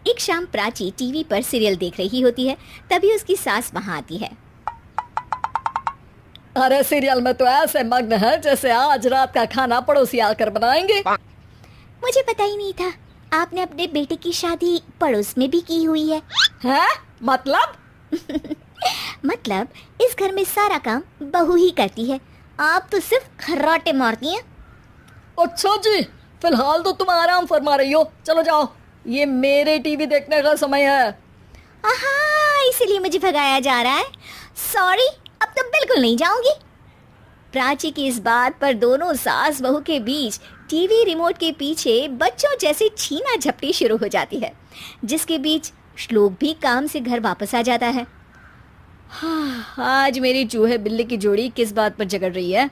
एक शाम प्राची टीवी पर सीरियल देख रही होती है। तभी उसकी सास वहां आती है। अरे सीरियल में तो ऐसे मग्न है जैसे आज रात का खाना पड़ोसी आकर बनाएंगे। मुझे पता ही नहीं था आपने अपने बेटे की शादी पड़ोस में भी की हुई है। हैं? मतलब? मतलब इस घर में सारा काम बहू ही करती है, आप तो सिर्फ खर्राटे मारती हैं। अच्छा जी, फिलहाल तो तुम आराम फरमा रही हो, चलो जाओ, ये मेरे टीवी देखने का समय है। आहा, इसीलिए मुझे भगाया जा रहा है। सॉरी, अब तो बिल्कुल नहीं जाऊंगी। प्राची की इस बात पर दोनों सास बहू के बीच टीवी रिमोट के पीछे बच्चों जैसी छीना झपटी शुरू हो जाती है, जिसके बीच श्लोक भी काम से घर वापस आ जाता है। हाँ, आज मेरी चूहे बिल्ली की जोड़ी किस बात पर झगड़ रही है?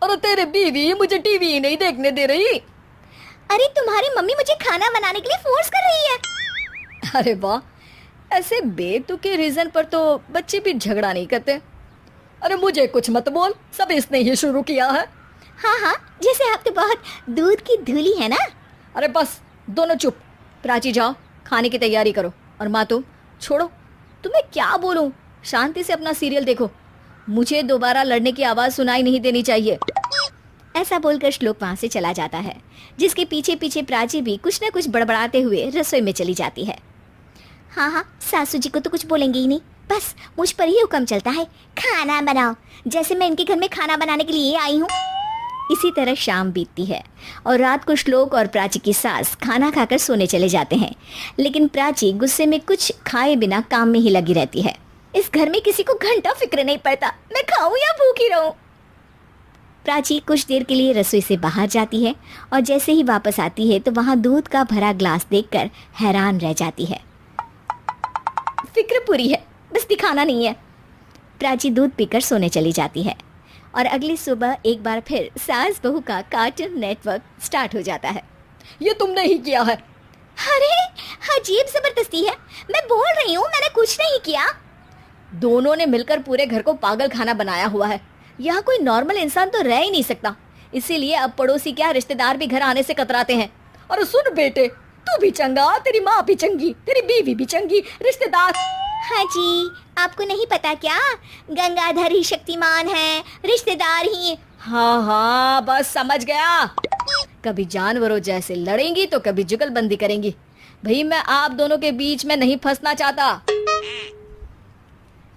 अरे तेरे बीवी मुझे टीवी ही नहीं देखने दे रही। अरे तुम्हारी मम्मी मुझे खाना बनाने के लिए फोर्स कर रही है। अरे वाह, ऐसे बेतुके रीजन पर तो बच्चे भी झगड़ा नहीं करते। अरे मुझे कुछ मत बोल, सब इसने ही शुरू किया है। हाँ हाँ, जैसे आप तो बहुत दूध की धूली है ना। अरे बस, दोनों चुप। प्राची जाओ, खाने की तैयारी करो। और माँ तुम छोड़ो, तुम्हें क्या बोलूं, शांति से अपना सीरियल देखो, मुझे दोबारा लड़ने की आवाज़ सुनाई नहीं देनी चाहिए। ऐसा बोलकर श्लोक वहां से चला जाता है, जिसके पीछे पीछे प्राची भी कुछ न कुछ बड़बड़ाते हुए रसोई में चली जाती है। हाँ हाँ, सासू जी को तो कुछ बोलेंगे ही नहीं, बस मुझ पर ही हुक्म चलता है, खाना बनाओ, जैसे मैं इनके घर में खाना बनाने के लिए आई हूँ। इसी तरह शाम बीतती है और रात को श्लोक और प्राची की सास खाना खाकर सोने चले जाते हैं, लेकिन प्राची गुस्से में कुछ खाए बिना काम में ही लगी रहती है। इस घर में किसी को घंटा फिक्र नहीं पड़ता, मैं खाऊं या भूखी रहूं। प्राची कुछ देर के लिए रसोई से बाहर जाती है और जैसे ही वापस आती है तो वहां दूध का भरा ग्लास देखकर हैरान रह जाती है। फिक्र पूरी है, बस दिखाना नहीं है। प्राची दूध पीकर सोने चली जाती है और अगली सुबह एक बार फिर सास बहू का कार्टून नेटवर्क स्टार्ट हो जाता है। ये तुमने ही किया है। अरे अजीब जबरदस्ती है, मैं बोल रही हूँ मैंने कुछ नहीं किया। दोनों ने मिलकर पूरे घर को पागल खाना बनाया हुआ है। यहाँ कोई नॉर्मल इंसान तो रह ही नहीं सकता, इसीलिए अब पड़ोसी क्या रिश्तेदार भी घर आने से कतराते हैं। और सुन बेटे, तू भी चंगा, तेरी माँ भी चंगी, तेरी बीवी भी चंगी, रिश्तेदार। हाँ जी, आपको नहीं पता क्या, गंगाधर ही शक्तिमान है, रिश्तेदार ही। हाँ हाँ, बस समझ गया। कभी जानवरों जैसे लड़ेंगी तो कभी जुगलबंदी करेंगी। भाई मैं आप दोनों के बीच में नहीं फंसना चाहता।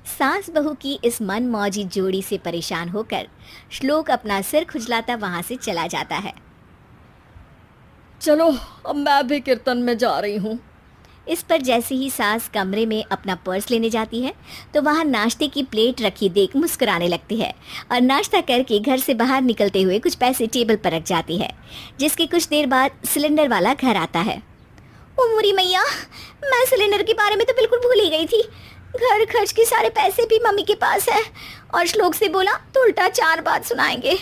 सास बहू की इस मनमौजी जोड़ी से परेशान होकर श्लोक अपना सिर खुजलाता वहां से चला जाता है। चलो अब मैं भी कीर्तन में जा रही हूँ। इस पर जैसे ही सास कमरे में अपना पर्स लेने जाती है तो वहां नाश्ते की प्लेट रखी देख मुस्कुराने लगती है और नाश्ता करके घर से बाहर निकलते हुए कुछ पैसे टेबल पर रख जाती है, जिसके कुछ देर बाद सिलेंडर वाला घर आता है। ओ मोरी मैया, मैं सिलेंडर के बारे में तो बिल्कुल भूल ही गई थी। घर खर्च के सारे पैसे भी मम्मी के पास है और श्लोक से बोला तो उल्टा 4 बात सुनाएंगे।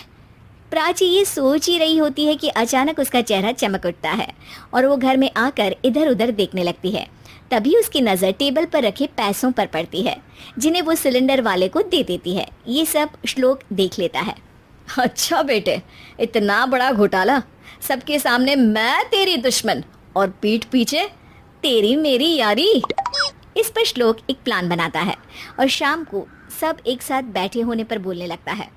प्राची ये सोच ही रही होती है कि अचानक उसका चेहरा चमक उठता है और वो घर में आकर इधर उधर देखने लगती है। तभी उसकी नज़र टेबल पर रखे पैसों पर पड़ती है, जिन्हें वो सिलेंडर वाले को दे देती है। ये सब श्लोक देख लेता है। अच्छा बेटे, इतना बड़ा घोटाला, सबके सामने मैं तेरी दुश्मन और पीठ पीछे तेरी मेरी यारी। इस पर श्लोक एक प्लान बनाता है और शाम को सब एक साथ बैठे होने पर बोलने लगता है।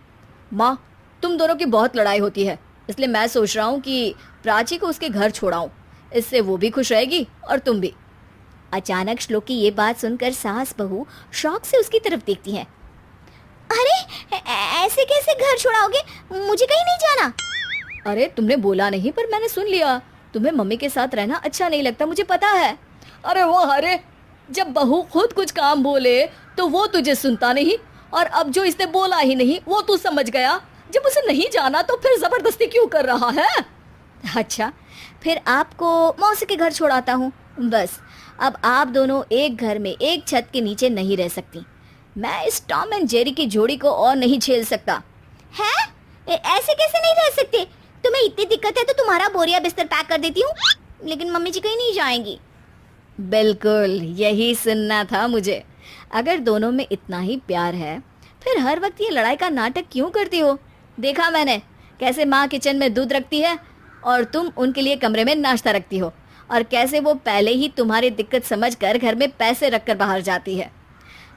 माँ, तुम दोनों की बहुत लड़ाई होती है, इसलिए मैं सोच रहा हूँ कि प्राची को उसके घर छोड़ाऊँ, इससे वो भी खुश रहेगी और तुम भी। अचानक श्लोक की ये बात सुनकर सास बहू शौक से उसकी तरफ देखती हैं। अरे ऐसे कैसे घर छोड़ाओगे, मुझे कहीं नहीं जाना। अरे तुमने बोला नहीं पर मैंने सुन लिया, तुम्हें मम्मी के साथ रहना अच्छा नहीं लगता, मुझे पता है। अरे वो अरे, जब बहू खुद कुछ काम बोले तो वो तुझे सुनता नहीं, और अब जो इसने बोला ही नहीं वो तू समझ गया। जब उसे नहीं जाना तो फिर जबरदस्ती क्यों कर रहा है? अच्छा, फिर आपको मौसी के घर छोड़ाता हूँ। बस अब आप दोनों एक घर में एक छत के नीचे नहीं रह सकती। मैं इस टॉम एंड जेरी की जोड़ी को और नहीं झेल सकता। है? ऐसे कैसे नहीं रह सकते? तुम्हें इतनी दिक्कत है तो तुम्हारा बोरिया बिस्तर पैक कर देती हूँ, लेकिन मम्मी जी कहीं नहीं जाएंगी। बिल्कुल यही सुनना था मुझे। अगर दोनों में इतना ही प्यार है फिर हर वक्त ये लड़ाई का नाटक क्यों करती हो? देखा मैंने कैसे माँ किचन में दूध रखती है और तुम उनके लिए कमरे में नाश्ता रखती हो, और कैसे वो पहले ही तुम्हारी दिक्कत समझकर घर में पैसे रखकर बाहर जाती है।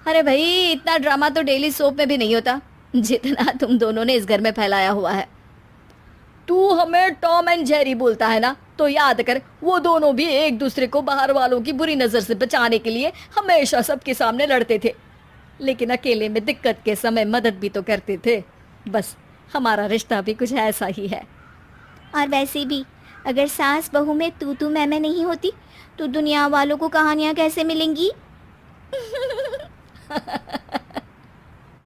अरे भाई, इतना ड्रामा तो डेली सोप में भी नहीं होता जितना तुम दोनों ने इस घर में फैलाया हुआ है। तू हमें टॉम एंड जेरी बोलता है ना, तो याद कर वो दोनों भी एक दूसरे को बाहर वालों की बुरी नज़र से बचाने के लिए हमेशा सबके सामने लड़ते थे, लेकिन अकेले में दिक्कत के समय मदद भी तो करते थे। बस हमारा रिश्ता भी कुछ ऐसा ही है। और वैसे भी अगर सास बहू में तू मैं नहीं होती तो दुनिया वालों को कहानियाँ कैसे मिलेंगी?